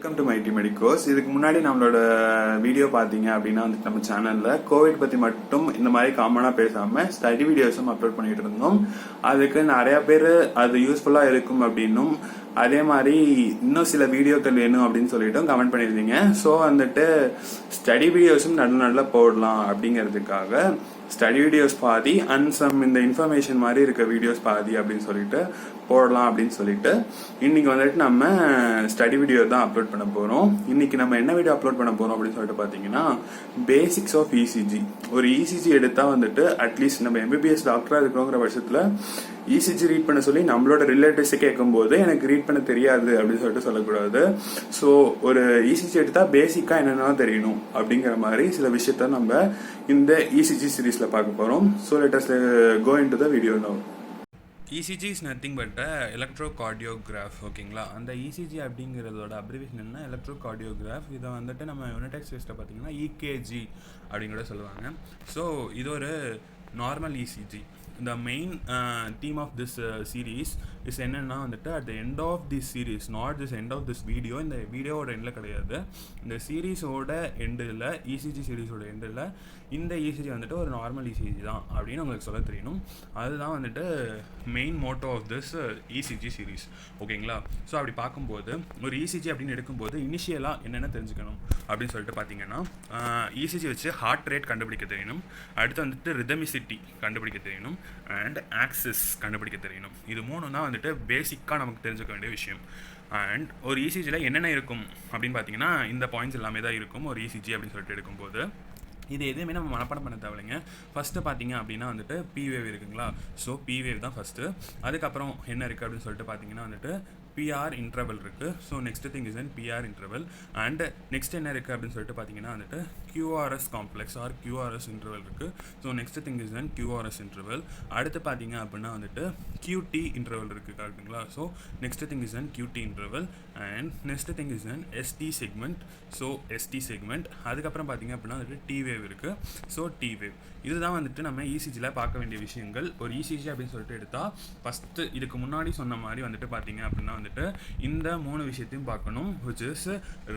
Welcome to mighty medicos. இதுக்கு முன்னாடி நம்மளோட வீடியோ பார்த்தீங்க அப்படின்னா வந்து நம்ம சேனலில் கோவிட் பற்றி மட்டும் இந்த மாதிரி காமனாக பேசாமல் ஸ்டடி வீடியோஸும் அப்லோட் பண்ணிட்டு இருந்தோம். அதுக்கு நிறைய பேர் அது யூஸ்ஃபுல்லாக இருக்கும் அப்படின்னும் அதே மாதிரி இன்னும் சில வீடியோக்கள் வேணும் அப்படின்னு சொல்லிட்டும் கமெண்ட் பண்ணியிருந்தீங்க. ஸோ வந்துட்டு ஸ்டடி வீடியோஸும் நடுவில் போடலாம் அப்படிங்கிறதுக்காக ஸ்டடி வீடியோஸ் பாதி அண்ட் சம் இந்த இன்ஃபர்மேஷன் மாதிரி இருக்க வீடியோஸ் பாதி அப்படின்னு சொல்லிட்டு போடலாம் அப்படின்னு சொல்லிட்டு இன்னைக்கு வந்துட்டு நம்ம ஸ்டடி வீடியோ தான் அப்லோட் பண்ண போகிறோம். இன்னைக்கு நம்ம என்ன வீடியோ அப்லோட் பண்ண போகிறோம் அப்படின்னு சொல்லிட்டு பார்த்தீங்கன்னா பேசிக்ஸ் ஆஃப் இசிஜி. ஒரு இசிஜி எடுத்தால் வந்துட்டு அட்லீஸ்ட் நம்ம எம்பிபிஎஸ் டாக்டராக இருக்கிறோங்கிற பட்சத்தில் இசிஜி ரீட் பண்ண சொல்லி நம்மளோட ரிலேட்டிவ்ஸை கேட்கும்போது எனக்கு ரீட் பண்ண தெரியாது அப்படின்னு சொல்லிட்டு சொல்லக்கூடாது. ஸோ ஒரு இசிஜி எடுத்தால் பேசிக்காக என்னென்ன தெரியணும் அப்படிங்கிற மாதிரி சில விஷயத்த நம்ம இந்த இசிஜி சீரீஸில் பார்க்க போகிறோம். So let us go into the video now. ECG is nothing but electrocardiograph. ஓகேங்களா, அந்த இசிஜி அப்படிங்கிறதோட அப்ரிவேஷன் என்ன, எலக்ட்ரோகார்டியோகிராஃப். இதை வந்துட்டு நம்ம யூனிடெக்ஸ் டெஸ்ட்டில் பார்த்தீங்கன்னா இகேஜி அப்படின்னு கூட சொல்லுவாங்க. ஸோ இது ஒரு normal ECG. The main theme of this series is என்னன்னா வந்துட்டு at the end of this series, not this end of this video, இந்த வீடியோவோட எண்டில் கிடையாது, இந்த சீரீஸோட எண்டில், இசிஜி சீரீஸோட எண்டில் இந்த இசிஜி வந்துட்டு ஒரு நார்மல் இசிஜி தான் அப்படின்னு உங்களுக்கு சொல்ல தெரியணும். அதுதான் வந்துட்டு main motto of this ECG series. ஓகேங்களா, ஸோ அப்படி பார்க்கும்போது ஒரு இசிஜி அப்படின்னு எடுக்கும்போது இனிஷியலாக என்னென்ன தெரிஞ்சுக்கணும் அப்படின்னு சொல்லிட்டு பார்த்தீங்கன்னா இசிஜி வச்சு ஹார்ட் ரேட் கண்டுபிடிக்க தெரியணும், அடுத்து வந்துட்டு ரிதமிசிட்டி கண்டுபிடிக்க தெரியணும், அண்ட் ஆக்சிஸ் கண்டுபிடிக்க தெரியணும். இது மூணு தான் வந்துட்டு பேசிக்காக நமக்கு தெரிஞ்சுக்க வேண்டிய விஷயம். அண்ட் ஒரு இசிஜியில் என்னென்ன இருக்கும் அப்படின்னு பார்த்தீங்கன்னா இந்த பாயிண்ட்ஸ் எல்லாமே தான் இருக்கும் ஒரு இசிஜி அப்படின்னு சொல்லிட்டு எடுக்கும்போது. இது எதுவுமே நம்ம மனப்பாடம் பண்ண தேவையில்லைங்க. ஃபஸ்ட்டு பார்த்தீங்க அப்படின்னா வந்துட்டு பி வேவ் இருக்குங்களா, ஸோ பி வேவ் தான் ஃபஸ்ட்டு. அதுக்கப்புறம் என்ன இருக்குது அப்படின்னு சொல்லிட்டு பார்த்தீங்கன்னா வந்துட்டு பிஆர் இன்டர்வல் இருக்குது. So next thing is an PR interval. And next என்ன இருக்குது அப்படின்னு சொல்லிட்டு பார்த்தீங்கன்னா வந்துட்டு QRS complex or QRS interval இருக்குது. So next thing is an QRS interval. அடுத்து பார்த்தீங்க அப்படின்னா வந்துட்டு கியூடி இன்டர்வல் இருக்குது கரெக்டுங்களா. So next thing is an QT interval. And next thing is an ST segment. So ST segment. அதுக்கப்புறம் பார்த்தீங்க அப்படின்னா வந்துட்டு டி வேவ் இருக்குது. So T wave. இதுதான் வந்துட்டு நம்ம இசிஜியில் பார்க்க வேண்டிய விஷயங்கள். ஒரு இசிஜி அப்படின்னு சொல்லிட்டு எடுத்தால் ஃபஸ்ட்டு இதுக்கு முன்னாடி சொன்ன மாதிரி வந்துட்டு பார்த்தீங்க அப்படின்னா வந்துட்டு இந்த மூணு விஷயத்தையும் பார்க்கணும், which is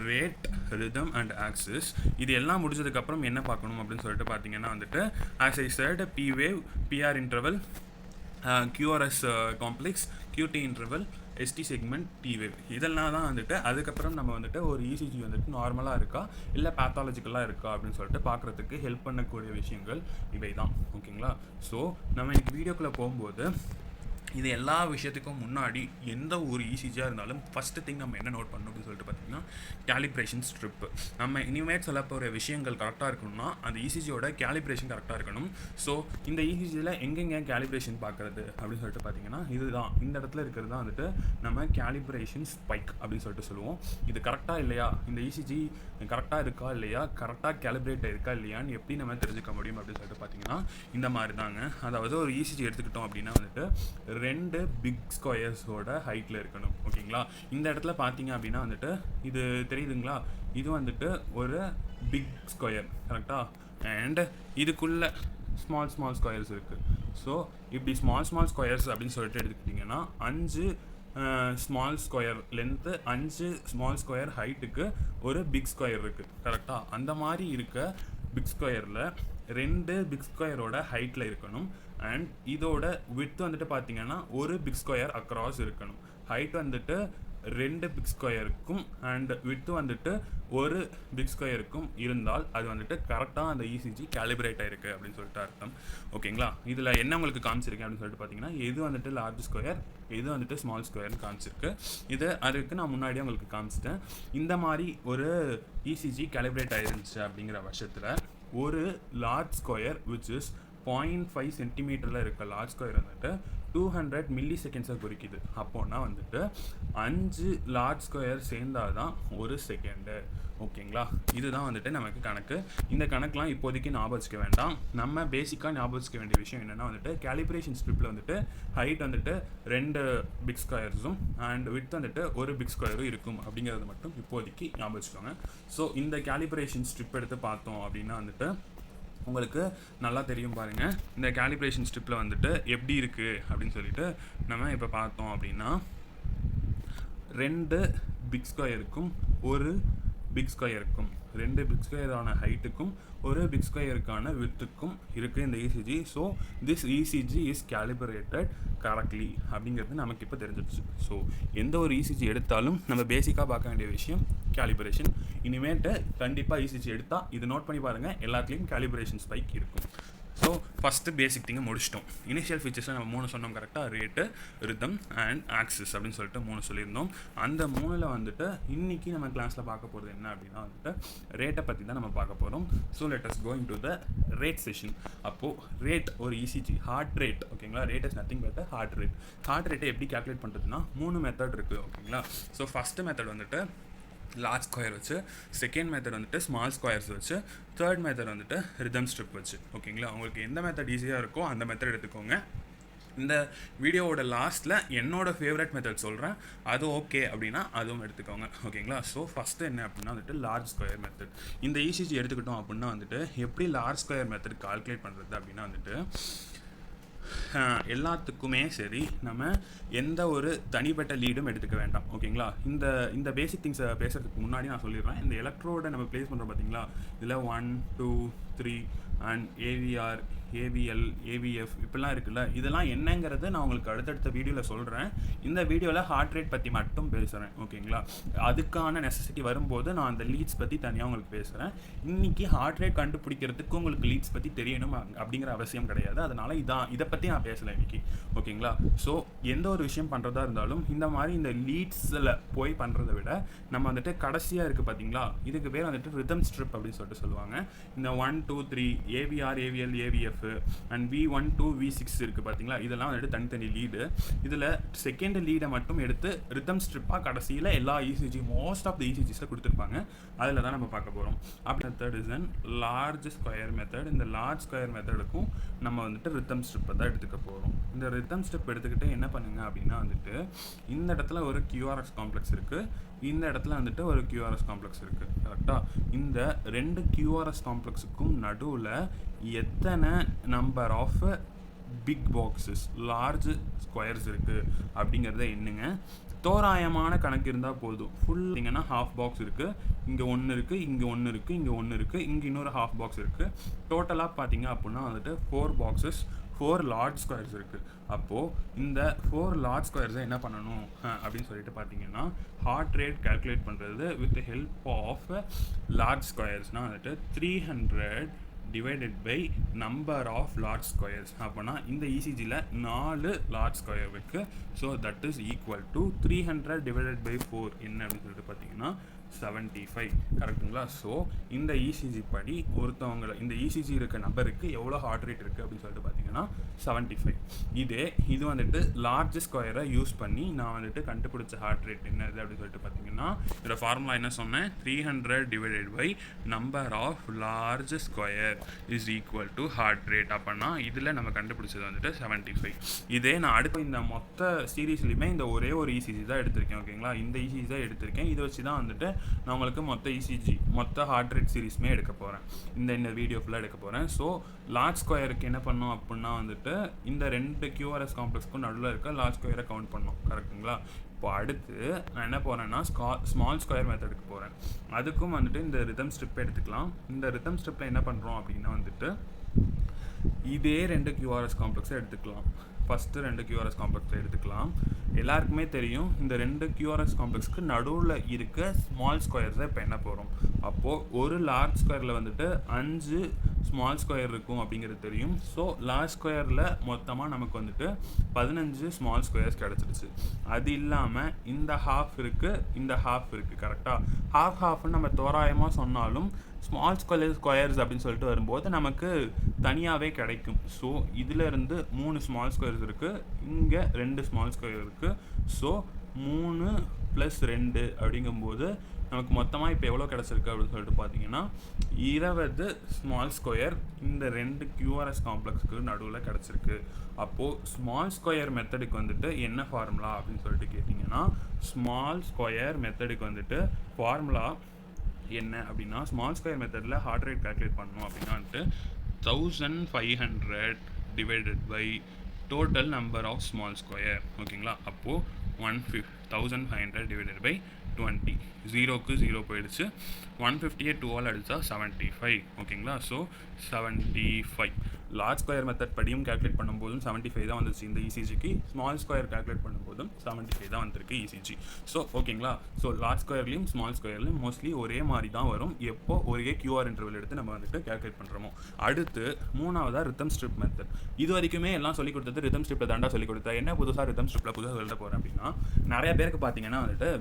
rate, rhythm and axis. இது எல்லாம் முடிஞ்சதுக்கப்புறம் என்ன பார்க்கணும் அப்படின்னு சொல்லிட்டு பார்த்தீங்கன்னா வந்துட்டு as I said P wave, PR interval, QRS complex, QT interval, ST segment, T wave. இதெல்லாம் தான் வந்துட்டு அதுக்கப்புறம் நம்ம வந்துட்டு ஒரு இசிஜி வந்துட்டு நார்மலாக இருக்கா இல்லை பேத்தாலஜிக்கலாக இருக்கா அப்படின்னு சொல்லிட்டு பார்க்குறதுக்கு ஹெல்ப் பண்ணக்கூடிய விஷயங்கள் இவை தான். ஓகேங்களா, ஸோ நம்ம இன்னைக்கு வீடியோக்குள்ளே போகும்போது இது எல்லா விஷயத்துக்கும் முன்னாடி எந்த ஒரு இசிஜியாக இருந்தாலும் ஃபஸ்ட்டு திங் நம்ம என்ன நோட் பண்ணணும் அப்படின்னு சொல்லிட்டு பார்த்தீங்கன்னா கேலிப்ரேஷன் ஸ்ட்ரிப்பு. நம்ம இனிமேல் சொல்ல போகிற விஷயங்கள் கரெக்டாக இருக்கணும்னா அந்த இசிஜியோட கேலிப்ரேஷன் கரெக்டாக இருக்கணும். ஸோ இந்த இசிஜியில் எங்கெங்கே கேலிப்ரேஷன் பார்க்குறது அப்படின்னு சொல்லிட்டு பார்த்தீங்கன்னா இதுதான், இந்த இடத்துல இருக்கிறது தான் வந்துட்டு நம்ம கேலிப்ரேஷன் ஸ்பைக் அப்படின்னு சொல்லிட்டு சொல்லுவோம். இது கரெக்டாக இல்லையா, இந்த இசிஜி கரெக்டாக இருக்கா இல்லையா, கரெக்டாக கேலிப்ரேட் இருக்கா இல்லையான்னு எப்படி நம்ம தெரிஞ்சுக்க முடியும் அப்படின்னு சொல்லிட்டு பார்த்தீங்கன்னா இந்த மாதிரி தாங்க. அதாவது ஒரு இசிஜி எடுத்துக்கிட்டோம் அப்படின்னா வந்துட்டு 2 பிக் ஸ்கொயர்ஸோட ஹைட்டில் இருக்கணும். ஓகேங்களா, இந்த இடத்துல பார்த்தீங்க அப்படின்னா வந்துட்டு இது தெரியுதுங்களா, இது வந்துட்டு ஒரு பிக் ஸ்கொயர் கரெக்டாக, அண்ட் இதுக்குள்ளே ஸ்மால் ஸ்கொயர்ஸ் இருக்குது. ஸோ இப்படி ஸ்மால் ஸ்கொயர்ஸ் அப்படின்னு சொல்லிட்டு எடுத்துக்கிட்டிங்கன்னா 5 small square length, 5 small square ஹைட்டுக்கு ஒரு பிக் ஸ்கொயர் இருக்குது கரெக்டாக. அந்த மாதிரி இருக்க பிக் ஸ்கொயரில் 2 பிக் ஸ்கொயரோட ஹைட்டில் இருக்கணும். அண்ட் இதோட விட்த் வந்துட்டு பார்த்தீங்கன்னா ஒரு பிக் ஸ்கொயர் அக்ராஸ் இருக்கணும். ஹைட் வந்துட்டு 2 பிக் ஸ்கொயருக்கும் அண்ட் விட்த் வந்துட்டு ஒரு பிக் ஸ்கொயருக்கும் இருந்தால் அது வந்துட்டு கரெக்டாக அந்த இசிஜி கேலிப்ரேட் ஆகிருக்கு அப்படின்னு சொல்லிட்டு அர்த்தம். ஓகேங்களா, இதில் என்ன உங்களுக்கு காமிச்சிருக்கேன் அப்படின்னு சொல்லிட்டு பார்த்தீங்கன்னா எது வந்துட்டு லார்ஜ் ஸ்கொயர், எது வந்துட்டு ஸ்மால் ஸ்கொயர்னு காமிச்சிருக்கு. இது அதுக்கு நான் முன்னாடியே உங்களுக்கு காமிச்சிட்டேன். இந்த மாதிரி ஒரு இசிஜி கேலிப்ரேட் ஆகிருந்துச்சு அப்படிங்கிற பட்சத்தில் ஒரு லார்ஜ் ஸ்கொயர் விச் இஸ் 0.5 சென்டிமீட்டரில் இருக்க லார்ஜ் ஸ்கொயர் வந்துட்டு 200 மில்லி செகண்ட்ஸை குறிக்குது. அப்போனா வந்துட்டு 5 லார்ஜ் ஸ்கொயர் சேர்ந்தால் தான் ஒரு செகண்டு. ஓகேங்களா, இதுதான் வந்துட்டு நமக்கு கணக்கு. இந்த கணக்கெலாம் இப்போதைக்கு ஞாபகம் வச்சுக்க வேண்டாம். நம்ம பேசிக்காக ஞாபகம் வச்சுக்க வேண்டிய விஷயம் என்னென்னா வந்துட்டு கேலிப்ரேஷன் ஸ்ட்ரிப்பில் வந்துட்டு ஹைட் வந்துட்டு 2 பிக் ஸ்கொயர்ஸும் அண்ட் விட்த் வந்துட்டு ஒரு பிக் ஸ்கொயரும் இருக்கும் அப்படிங்கிறது மட்டும் இப்போதைக்கு ஞாபகம் வச்சுக்கோங்க. ஸோ இந்த கேலிப்ரேஷன் ஸ்ட்ரிப் எடுத்து பார்த்தோம் அப்படின்னா வந்துட்டு உங்களுக்கு நல்லா தெரியும் பாருங்கள். இந்த கேலிப்ரேஷன் ஸ்ட்ரிப்பில் வந்துட்டு எப்படி இருக்குது அப்படின்னு சொல்லிட்டு நம்ம இப்போ பார்த்தோம் அப்படின்னா 2 பிக் ஸ்கொயருக்கும் ஒரு பிக் ஸ்கொயருக்கும், 2 பிக் ஸ்கொயரான ஹைட்டுக்கும் ஒரு பிக் ஸ்கொயருக்கான வித்துக்கும் இருக்குது இந்த ECG. So this ECG is calibrated correctly அப்படிங்கிறது நமக்கு இப்போ தெரிஞ்சிடுச்சு. ஸோ எந்த ஒரு இசிஜி எடுத்தாலும் நம்ம பேசிக்காக பார்க்க வேண்டிய விஷயம் கேலிபரேஷன். இனிமேட்டு கண்டிப்பாக இசிஜி எடுத்தால் இது நோட் பண்ணி பாருங்கள், எல்லாத்துலேயும் கேலிபரேஷன் ஸ்பைக் இருக்கும். ஸோ ஃபஸ்ட்டு பேசிக் திங்கை முடிச்சிட்டோம். இனிஷியல் ஃபீச்சர்ஸில் நம்ம 3 சொன்னோம் கரெக்டாக, ரேட்டு, ரிதம் அண்ட் ஆக்சிஸ் அப்படின்னு சொல்லிட்டு 3 சொல்லியிருந்தோம். அந்த 3ல் வந்துட்டு இன்றைக்கி நம்ம கிளாஸில் பார்க்க போகிறது என்ன அப்படின்னா வந்துட்டு ரேட்டை பற்றி தான் நம்ம பார்க்க போகிறோம். So let us going to the rate session. அப்போது ரேட் ஒரு இசிஜி ஹார்ட் ரேட், ஓகேங்களா. Rate is nothing but heart rate. Heart ரேட்டை எப்படி கேல்குலேட் பண்ணுறதுன்னா 3 மெத்தட் இருக்குது, ஓகேங்களா. ஸோ ஃபஸ்ட்டு மெத்தட் வந்துட்டு லார்ஜ் ஸ்கொயர் வச்சு, செகண்ட் மெத்தட் வந்துட்டு ஸ்மால் ஸ்கொயர்ஸ் வச்சு, தேர்ட் மெத்தட் வந்துட்டு ரிதம் ஸ்ட்ரிப் வச்சு, ஓகேங்களா. உங்களுக்கு எந்த மெத்தட் ஈஸியாக இருக்கோ அந்த மெத்தட் எடுத்துக்கோங்க. இந்த வீடியோவோட லாஸ்ட்டில் என்னோடய ஃபேவரட் மெத்தட் சொல்கிறேன், அது ஓகே அப்படின்னா அதுவும் எடுத்துக்கோங்க, ஓகேங்களா. ஸோ ஃபஸ்ட்டு என்ன அப்படின்னா வந்துட்டு லார்ஜ் ஸ்கொயர் மெத்தட். இந்த இசிஜி எடுத்துக்கிட்டோம் அப்படின்னா வந்துட்டு எப்படி லார்ஜ் ஸ்கொயர் மெத்தட் கால்குலேட் பண்ணுறது அப்படின்னா வந்துட்டு எல்லாத்துக்குமே சரி நம்ம எந்த ஒரு தனிப்பட்ட லீடும் எடுத்துக்க வேண்டாம், ஓகேங்களா. இந்த பேசிக் திங்ஸை பேசுகிறதுக்கு முன்னாடி நான் சொல்லிடுறேன், இந்த எலக்ட்ரோடை நம்ம ப்ளேஸ் பண்ணுறோம் பார்த்தீங்களா, இதில் 1 2 3 அண்ட் ஏவிஆர், ஏவிஎல், ஏவிஎஃப் இப்படிலாம் இருக்குல்ல, இதெல்லாம் என்னங்கிறது நான் உங்களுக்கு அடுத்தடுத்த வீடியோவில் சொல்கிறேன். இந்த வீடியோவில் ஹார்ட் ரேட் பற்றி மட்டும் பேசுகிறேன், ஓகேங்களா. அதுக்கான நெசசிட்டி வரும்போது நான் அந்த லீட்ஸ் பற்றி தனியாக உங்களுக்கு பேசுகிறேன். இன்றைக்கி ஹார்ட் ரேட் கண்டுபிடிக்கிறதுக்கு உங்களுக்கு லீட்ஸ் பற்றி தெரியணும் அப்படிங்கிற அவசியம் கிடையாது, அதனால் இதை பற்றி நான் பேசலை இன்றைக்கி, ஓகேங்களா. ஸோ எந்த ஒரு விஷயம் பண்ணுறதா இருந்தாலும் இந்த மாதிரி இந்த லீட்ஸில் போய் பண்ணுறதை விட நம்ம வந்துட்டு கடைசியாக இருக்குது பார்த்தீங்களா, இதுக்கு பேர் வந்துட்டு ரிதம் ஸ்ட்ரிப் அப்படின்னு சொல்லிட்டு சொல்லுவாங்க. இந்த 1 2 3 AVR, AVL, AVF and V1 2 V6 இருக்குது பார்த்தீங்களா, இதெல்லாம் வந்துட்டு தனித்தனி லீடு. இதில் செகண்ட் லீடை மட்டும் எடுத்து ரிதம் ஸ்ட்ரிப்பாக கடைசியில் எல்லா இசிஜி மோஸ்ட் ஆஃப் த இசிஜிஸில் கொடுத்துருப்பாங்க, அதில் தான் நம்ம பார்க்க போகிறோம். அப்படி method is an large square method. இந்த லார்ஜ் ஸ்கொயர் மெத்தடுக்கும் நம்ம வந்துட்டு ரிதம் ஸ்ட்ரிப்பை தான் எடுத்துக்க போகிறோம். இந்த ரிதம் ஸ்ட்ரிப் எடுத்துக்கிட்டு என்ன பண்ணுங்க அப்படின்னா வந்துட்டு இந்த இடத்துல ஒரு QRS காம்ப்ளெக்ஸ் இருக்குது, இந்த இடத்துல வந்துட்டு ஒரு QRS காம்ப்ளெக்ஸ் இருக்குது, கரெக்டாக. இந்த 2 QRS காம்ப்ளெக்ஸுக்கும் நடுவில் எத்தனை number of big boxes, large squares இருக்குது அப்படிங்கிறத எண்ணுங்க. தோராயமான கணக்கு இருந்தால் போதும். ஃபுல்லிங்கன்னா ஹாஃப் பாக்ஸ் இருக்குது, இங்கே 1 இருக்குது, இங்கே 1 இருக்குது, இங்கே 1 இருக்குது, இங்கே இன்னொரு ஹாஃப் பாக்ஸ் இருக்குது. டோட்டலாக பார்த்தீங்க அப்படின்னா வந்துட்டு 4 பாக்ஸஸ், 4 லார்ஜ் ஸ்கொயர்ஸ் இருக்குது. அப்போது இந்த 4 லார்ஜ் ஸ்கொயர்ஸை என்ன பண்ணணும் அப்படின்னு சொல்லிட்டு பார்த்தீங்கன்னா ஹார்ட் ரேட் கால்குலேட் பண்ணுறது வித் ஹெல்ப் ஆஃப் லார்ஜ் ஸ்கொயர்ஸ்னால் வந்துட்டு 300 divided by number of large squares. அப்போனா இந்த இசிஜியில் 4 லார்ஜ் ஸ்கொயர் இருக்குது. So that is equal to 300 divided by 4 என்ன அப்படின்னு சொல்லிட்டு பார்த்தீங்கன்னா 75, கரெக்டுங்களா. ஸோ இந்த இசிஜி படி ஒருத்தவங்களை இந்த இசிஜி இருக்க நம்பருக்கு எவ்வளோ ஹார்ட் ரேட் இருக்குது அப்படின்னு சொல்லிட்டு பார்த்தீங்கன்னா 75. இது வந்துட்டு லார்ஜ் ஸ்கொயரை யூஸ் பண்ணி நான் வந்துட்டு கண்டுபிடிச்ச ஹார்ட் ரேட் என்னது அப்படின்னு சொல்லிட்டு பார்த்தீங்கன்னா இதோட ஃபார்முலா என்ன சொன்னேன், 300 divided by number of large square is equal to heart rate. அப்போனா இதில் நம்ம கண்டுபிடிச்சது வந்துட்டு 75. நான் அடுத்த இந்த மொத்த சீரீஸ்லையுமே இந்த ஒரே ஒரு இசிஜி தான் எடுத்திருக்கேன், ஓகேங்களா. இந்த இசிஜி தான் எடுத்திருக்கேன். இதை வச்சு தான் வந்துட்டு நான் உங்களுக்கு மொத்த ஹார்ட் ரேட் சீரீஸுமே எடுக்க போகிறேன், இந்த வீடியோ ஃபுல்லாக எடுக்க போகிறேன். ஸோ லார்ஜ் ஸ்கொயருக்கு என்ன பண்ணோம் அப்படின்னா வந்துட்டு இந்த 2 QRS காம்ப்ளெக்ஸ்க்கும் நடுவில் இருக்க லார்ஜ் ஸ்கொயரை கவுண்ட் பண்ணோம், கரெக்டுங்களா. இப்போ அடுத்து நான் என்ன போகிறேன்னா ஸ்மால் ஸ்கொயர் மெத்தடுக்கு போகிறேன். அதுக்கும் வந்துட்டு இந்த ரிதம் ஸ்ட்ரிப் எடுத்துக்கலாம். இந்த ரிதம் ஸ்ட்ரிப்பில் என்ன பண்ணுறோம் அப்படின்னா வந்துட்டு இதே 2 QRS காம்ப்ளெக்ஸை எடுத்துக்கலாம். ஃபஸ்ட்டு 2 QRS காம்ப்ளெக்ஸை எடுத்துக்கலாம். எல்லாருக்குமே தெரியும் இந்த 2 QRS காம்ப்ளெக்ஸ்க்கு நடுவில் இருக்க ஸ்மால் ஸ்கொயர்ஸை இப்போ என்ன போகிறோம். அப்போது ஒரு லார்ஜ் ஸ்கொயரில் வந்துட்டு 5 ஸ்மால் ஸ்கொயர் இருக்கும் அப்படிங்கிறது தெரியும். ஸோ லார்ஜ் ஸ்கொயரில் மொத்தமாக நமக்கு வந்துட்டு 15 ஸ்மால் ஸ்கொயர்ஸ் கிடச்சிருச்சு. அது இல்லாமல் இந்த ஹாஃப் இருக்குது, இந்த ஹாஃப் இருக்குது, கரெக்டாக. ஹாஃப்னு நம்ம தோராயமாக சொன்னாலும் ஸ்மால் ஸ்கொயர்ஸ் அப்படின்னு சொல்லிட்டு வரும்போது நமக்கு தனியாகவே கிடைக்கும். ஸோ இதிலேருந்து 3 ஸ்மால் ஸ்கொயர்ஸ் இருக்குது, இங்கே 2 ஸ்மால் ஸ்கொயர் இருக்குது. ஸோ 3 + 2 அப்படிங்கும்போது நமக்கு மொத்தமாக இப்போ எவ்வளோ கிடச்சிருக்கு அப்படின்னு சொல்லிட்டு பார்த்தீங்கன்னா 20 ஸ்மால் ஸ்கொயர் இந்த 2 QRS காம்ப்ளெக்ஸுக்கு நடுவில் கிடச்சிருக்கு. அப்போது ஸ்மால் ஸ்கொயர் மெத்தடுக்கு வந்துட்டு என்ன ஃபார்முலா அப்படின்னு சொல்லிட்டு கேட்டிங்கன்னா ஸ்மால் ஸ்கொயர் மெத்தடுக்கு வந்துட்டு ஃபார்முலா என்ன அப்படின்னா ஸ்மால் ஸ்கொயர் மெத்தடில் ஹார்ட் ரேட் கால்குலேட் பண்ணணும் அப்படின்னா வந்துட்டு 1500 divided by total number of small square, ஓகேங்களா. அப்போது 1500 divided by 20, 0க்கு 0 போயிடுச்சு. 150 2ஆல் அடித்தா 75 ஓகேங்களா. ஸோ 75 லார்ஜ் ஸ்கொயர் மெத்தட் படியும் கேல்குலேட் பண்ணும்போதும் 75 தான் வந்துச்சு இந்த இசிஜிக்கு. ஸ்மால் ஸ்கொயர் கேல்குலேட் பண்ணும்போதும் 75 தான் வந்திருக்கு இசிஜி. ஸோ ஓகேங்களா. ஸோ லார்ஜ் ஸ்கொயர்லையும் ஸ்மால் ஸ்கொயர்லையும் மோஸ்ட்லி ஒரே மாதிரி தான் வரும் எப்போ ஒரே கியூஆர் இன்டர்வல் எடுத்து நம்ம வந்துட்டு கேல்குலேட் பண்ணுறோமோ. அடுத்து மூணாவதாக ரிதம் ஸ்ட்ரிப் மெத்தட். இது வரைக்குமே எல்லாம் சொல்லிக் கொடுத்தது ரிதம் ஸ்ட்ரிப்பில் தாண்டா சொல்லிக் கொடுத்தா. என்ன புதுசாக ரிதம் ஸ்ட்ரிப்பில் புதுசாக எழுத போகிறேன் அப்படின்னா, நிறைய பேருக்கு பார்த்தீங்கன்னா வந்துட்டு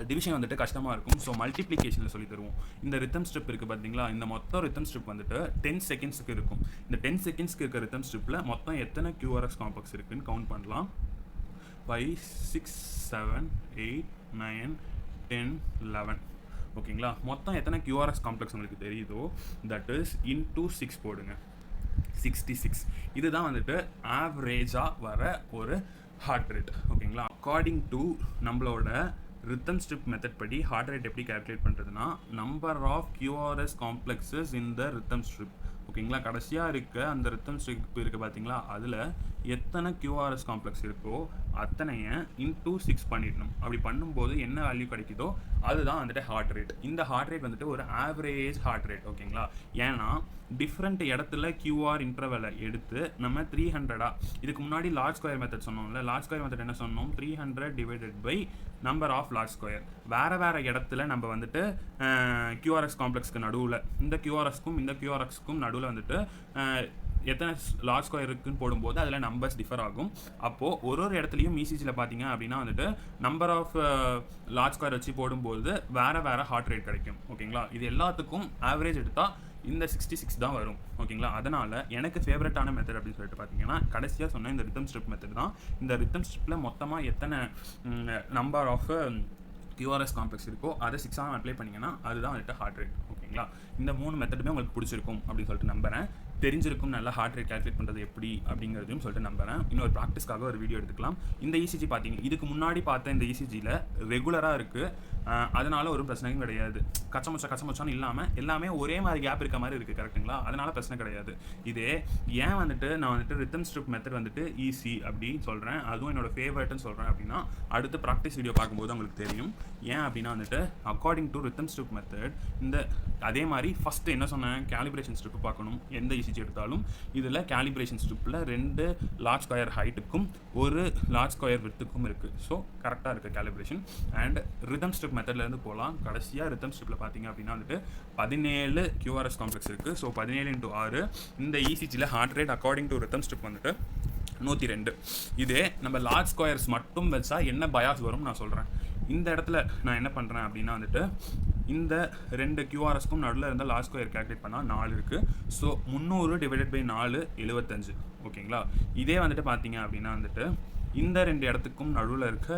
டிவிஷன் வந்துட்டு கஷ்டமாக இருக்கும். ஸோ மல்டிப்ளிகேஷனில் சொல்லி தருவோம். இந்த ரித்தம் ஸ்ட்ரிப் இருக்குது பார்த்தீங்களா, இந்த மொத்தம் ரித்தம் ஸ்ட்ரிப் வந்துட்டு 10 செகண்ட்ஸுக்கு இருக்கும். இந்த 10 செகண்ட்ஸ்க்கு இருக்க ரித்தம் ஸ்ட்ரிப்பில் மொத்தம் எத்தனை QRS காம்ப்ளெக்ஸ் இருக்குன்னு கவுண்ட் பண்ணலாம். 5 6 7 8 9 10 11 ஓகேங்களா. மொத்தம் எத்தனை QRS காம்ப்ளெக்ஸ் உங்களுக்கு தெரியுதோ தட் இஸ் இன்டூ 6 போடுங்க. 66. இதுதான் வந்துட்டு ஆவரேஜாக வர ஒரு ஹார்ட் ரேட் ஓகேங்களா. அக்கார்டிங் டு நம்மளோட ரித்தம் ஸ்ட்ரிப் மெத்தட் படி ஹார்ட் ரேட் எப்படி கால்குலேட் பண்ணுறதுனா, number of QRS complexes in the rhythm strip ஓகேங்களா. கடைசியாக இருக்க அந்த ரித்தம் ஸ்ட்ரிப் இருக்குது பார்த்தீங்களா, அதில் எத்தனை QRS காம்ப்ளெக்ஸ் இருக்கோ அத்தனையை இன்டூ 6 பண்ணிடணும். அப்படி பண்ணும்போது என்ன வேல்யூ கிடைக்குதோ அதுதான் வந்துட்டு ஹார்ட் ரேட். இந்த ஹார்ட் ரேட் வந்துட்டு ஒரு ஆவரேஜ் ஹார்ட் ரேட் ஓகேங்களா. ஏன்னா டிஃப்ரெண்ட் இடத்துல QR இன்டர்வலை எடுத்து நம்ம 300 இதுக்கு முன்னாடி லார்ஜ் ஸ்கொயர் மெத்தட் சொன்னோம்ல. லார்ஜ் ஸ்கொயர் மெத்தட் என்ன சொன்னோம், 300 divided by number of large square. வேறு இடத்துல நம்ம வந்துட்டு QRS காம்ப்ளெக்ஸ்க்கு நடுவில் இந்த QRSக்கும் இந்த QRSக்கும் நடுவில் வந்துட்டு எத்தனை லார்ஜ் ஸ்கொயர் இருக்குன்னு போடும்போது அதில் நம்பர்ஸ் டிஃபர் ஆகும். அப்போது ஒரு இடத்துலையும் இசிஜியில் பார்த்தீங்க அப்படின்னா வந்துட்டு நம்பர் ஆஃப் லார்ஜ் ஸ்கொயர் வச்சு போடும்போது வேறு ஹார்ட் ரேட் கிடைக்கும் ஓகேங்களா. இது எல்லாத்துக்கும் ஆவரேஜ் எடுத்தால் இந்த 66 தான் வரும் ஓகேங்களா. அதனால் எனக்கு ஃபேவரட்டான மெத்தட் அப்படின்னு சொல்லிட்டு பார்த்தீங்கன்னா கடைசியாக சொன்ன இந்த ரித்தம் ஸ்ட்ரிப் மெத்தட் தான். இந்த ரித்தம் ஸ்ட்ரிப்பில் மொத்தமாக எத்தனை நம்பர் ஆஃப் QRS காம்ப்ளெக்ஸ் இருக்கோ அதை 6 அப்ளை பண்ணிங்கன்னா அதுதான் வந்துட்டு ஹார்ட் ரேட் ஓகேங்களா. இந்த 3 மெத்தடுமே உங்களுக்கு பிடிச்சிருக்கும் அப்படின்னு சொல்லிட்டு நம்புகிறேன். தெரிஞ்சிருக்கும் நல்லா ஹார்ட் ரேட் கால்குலேட் பண்ணுறது எப்படி அப்படிங்கிறதையும் சொல்லிட்டு நம்புறேன். இன்னொரு ப்ராக்டிஸ்க்காக ஒரு வீடியோ எடுத்துக்கலாம். இந்த இசிஜி பார்த்தீங்க, இதுக்கு முன்னாடி பார்த்த இந்த இசிஜியில் ரெகுலராக இருக்குது. அதனால ஒரு பிரச்சனையும் கிடையாது. கச்சமுச்சான்னு இல்லாமல் எல்லாமே ஒரே மாதிரி கேப் இருக்க மாதிரி இருக்குது கரெக்டுங்களா. அதனால பிரச்சனை கிடையாது. இதே ஏன் வந்துட்டு நான் வந்துட்டு ரித்தம் ஸ்ட்ரிப் மெத்தட் வந்துட்டு ஈஸி அப்படின்னு சொல்கிறேன், அதுவும் என்னோட ஃபேவரட்னு சொல்கிறேன் அப்படின்னா அடுத்து ப்ராக்டிஸ் வீடியோ பார்க்கும்போது உங்களுக்கு தெரியும். ஏன் அப்படின்னா வந்துட்டு அக்கார்டிங் டு ரித்தம் ஸ்ட்ரிப் மெத்தட் இந்த அதே மாதிரி ஃபஸ்ட்டு என்ன சொன்னேன், கேலிப்ரேஷன் ஸ்ட்ரிப் பார்க்கணும் எந்த இசிஜி எடுத்தாலும். இதில் கேலிப்ரேஷன் ஸ்ட்ரிப்பில் 2 லார்ஜ் ஸ்கொயர் ஹைட்டுக்கும் 1 லார்ஜ் ஸ்கொயர் விட்த்துக்கும் இருக்குது. ஸோ கரெக்டாக இருக்குது கேலிப்ரேஷன். அண்ட் ரிதம் ஸ்ட்ரிப் மெத்தட்லேருந்து போகலாம். கடைசியாக ரிதம் ஸ்ட்ரிப்பில் பார்த்தீங்க அப்படின்னா வந்துட்டு 17 QRS காம்ப்ளெக்ஸ் இருக்குது. ஸோ 17 × 6 இந்த இசிஜியில் heart rate according to rhythm strip வந்துட்டு 102. இதே நம்ம லார்ஜ் ஸ்கொயர்ஸ் மட்டும் வச்சா என்ன பயாஸ் வரும் நான் சொல்கிறேன். இந்த இடத்துல நான் என்ன பண்ணுறேன் அப்படின்னா வந்துட்டு இந்த 2 QRSக்கும் நடுவில் இருந்தால் லார்ஜ் ஸ்கொயர் கேல்குலேட் பண்ணால் 4 இருக்குது. ஸோ 300 டிவைடட் பை 4 75 ஓகேங்களா. இதே வந்துட்டு பார்த்தீங்க அப்படின்னா வந்துட்டு இந்த 2 இடத்துக்கும் நடுவில் இருக்க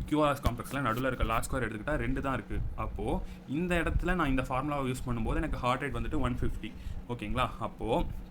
QRS காம்ப்ளெக்ஸில் நடுவில் இருக்க லார்ஜ் ஸ்கொயர் எடுத்துக்கிட்டால் 2 தான் இருக்குது. அப்போது இந்த இடத்துல நான் இந்த ஃபார்முலாவை யூஸ் பண்ணும்போது எனக்கு ஹார்ட் ரேட் வந்துட்டு 150 ஓகேங்களா. அப்போது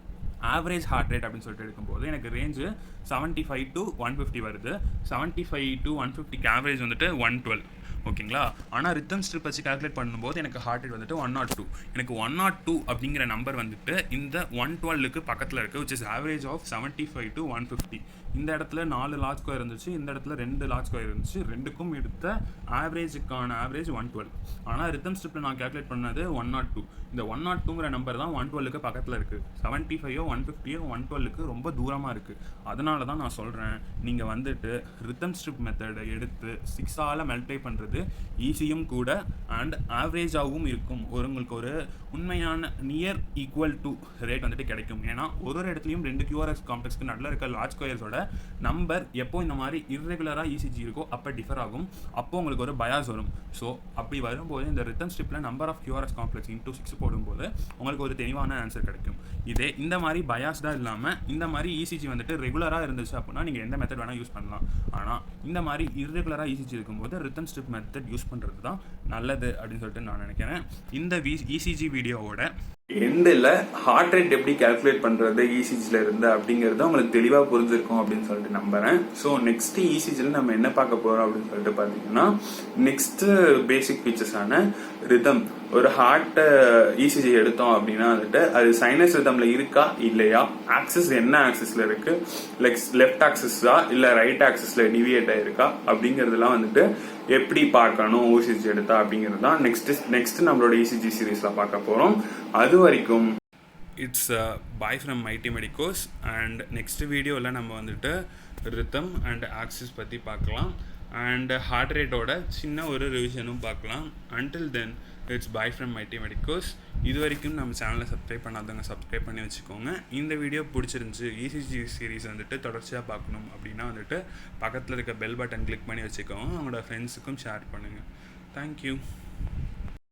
ஆவரேஜ் ஹார்ட் ரேட் அப்படின்னு சொல்லிட்டு எடுக்கும்போது எனக்கு ரேஞ்சு 75 to 150 வருது. 75 to 150க்கு ஆவரேஜ் வந்துட்டு 112 ஓகேங்களா. ஆனால் ரித்தம் ஸ்ட்ரிப் வச்சு கால்குலேட் பண்ணும்போது எனக்கு ஹார்ட் ரேட் வந்துட்டு 102. எனக்கு 102 அப்படிங்கிற நம்பர் வந்துட்டு இந்த 112க்கு பக்கத்தில் இருக்குது, which is average of 75 to 150. இந்த இடத்துல 4 லார்ஜ் ஸ்கொயர் இருந்துச்சு, இந்த இடத்துல 2 லார்ஜ் ஸ்கொயர் இருந்துச்சு. ரெண்டுக்கும் எடுத்த ஆவரேஜுக்கான ஆவரேஜ் 112. ஆனால் ரித்தம் ஸ்ட்ரிப்பில் நான் கால்குலேட் பண்ணது 102. இந்த 102ங்கிற நம்பர் தான் 112க்கு பக்கத்தில் இருக்குது. 75 150 112க்கு ரொம்ப தூரமாக இருக்குது. அதனால தான் நான் சொல்கிறேன், நீங்கள் வந்துட்டு ரித்தம் ஸ்ட்ரிப் மெத்தடை எடுத்து 6ஆல் மல்டிப்ளை பண்ணுறது ஈஸியும் கூட அண்ட் ஆவரேஜாகவும் இருக்கும். உங்களுக்கு ஒரு உண்மையான நியர் ஈக்குவல் டு ரேட் வந்துட்டு கிடைக்கும். ஏன்னா ஒரு இடத்துலையும் 2 QRS காம்ப்ளெக்ஸ்க்கு நடுவில் இருக்க லார்ஜ் ஸ்கொயர்ஸோட நம்பர் எப்போ இந்த மாதிரி இர்ரெகுலராக இசிஜி இருக்கோ அப்போ டிஃபர் ஆகும். அப்போ உங்களுக்கு ஒரு பயாஸ் வரும். ஸோ அப்படி வரும்போது இந்த ரித்தம் ஸ்ட்ரிப்பில் number of QRS complex into 6 போடும்போது உங்களுக்கு ஒரு தெளிவான ஆன்சர் கிடைக்கும். இதே இந்த மாதிரி பயாஸ்டாக இல்லாமல் இந்த மாதிரி இசிஜி வந்துட்டு ரெகுலராக இருந்துச்சு அப்படின்னா நீங்கள் எந்த மெத்தட் வேணால் யூஸ் பண்ணலாம். ஆனால் இந்த மாதிரி இர்ரெகுலராக இசிஜி இருக்கும்போது ரித்தம் ஸ்ட்ரிப் மெத்தட் யூஸ் பண்ணுறது தான் நல்லது அப்படின்னு சொல்லிட்டு நான் நினைக்கிறேன். இந்த இசிஜி வீடியோவோட எண்டில் ஹார்ட் ரேட் எப்படி கால்குலேட் பண்ணுறது இசிஜியில் இருந்து அப்படிங்கிறது உங்களுக்கு தெளிவாக புரிஞ்சிருக்கும் அப்படின்னு சொல்லிட்டு நம்புறேன். ஸோ நெக்ஸ்ட் இசிஜியில் நம்ம என்ன பார்க்க போகிறோம் அப்படின்னு சொல்லிட்டு பார்த்தீங்கன்னா நெக்ஸ்ட் பேசிக் ஃபீச்சர்ஸான ரிதம் ஒரு ஹார்ட் இசிஜி எடுத்தோம் அப்படின்னா வந்துட்டு அது சைனஸ் ரிதம்ல இருக்கா இல்லையா, ஆக்சிஸ் என்ன ஆக்சிஸ்ல இருக்கு, லெஃப்ட் ஆக்சிஸா இல்ல ரைட் ஆக்சிஸ்ல டிவியேட் ஆயிருக்கா அப்படிங்கறதெல்லாம் வந்துட்டு எப்படி பார்க்கணும் இசிஜி எடுத்தா அப்படிங்கிறது தான் நெக்ஸ்ட் நம்மளோட இசிஜி சீரீஸ்ல பார்க்க போறோம். அது வரைக்கும் it's bye from mighty medicos. And next வீடியோவில் நம்ம வந்துட்டு ரிதம் அண்ட் ஆக்சிஸ் பற்றி பார்க்கலாம் அண்ட் ஹார்ட் ரேட்டோட சின்ன ஒரு ரிவிஷனும் பார்க்கலாம். Until then it's bye from mighty medicos. இது வரைக்கும் நம்ம சேனலை சப்ஸ்கிரைப் பண்ணாதவங்க சப்ஸ்கிரைப் பண்ணி வச்சுக்கோங்க. இந்த வீடியோ பிடிச்சிருந்துச்சு, இசிஜி சீரீஸ் வந்துட்டு தொடர்ச்சியாக பார்க்கணும் அப்படின்னா வந்துட்டு பக்கத்தில் இருக்க பெல் பட்டன் கிளிக் பண்ணி வச்சுக்கோங்க. அவங்களோட ஃப்ரெண்ட்ஸுக்கும் ஷேர் பண்ணுங்கள். தேங்க்யூ.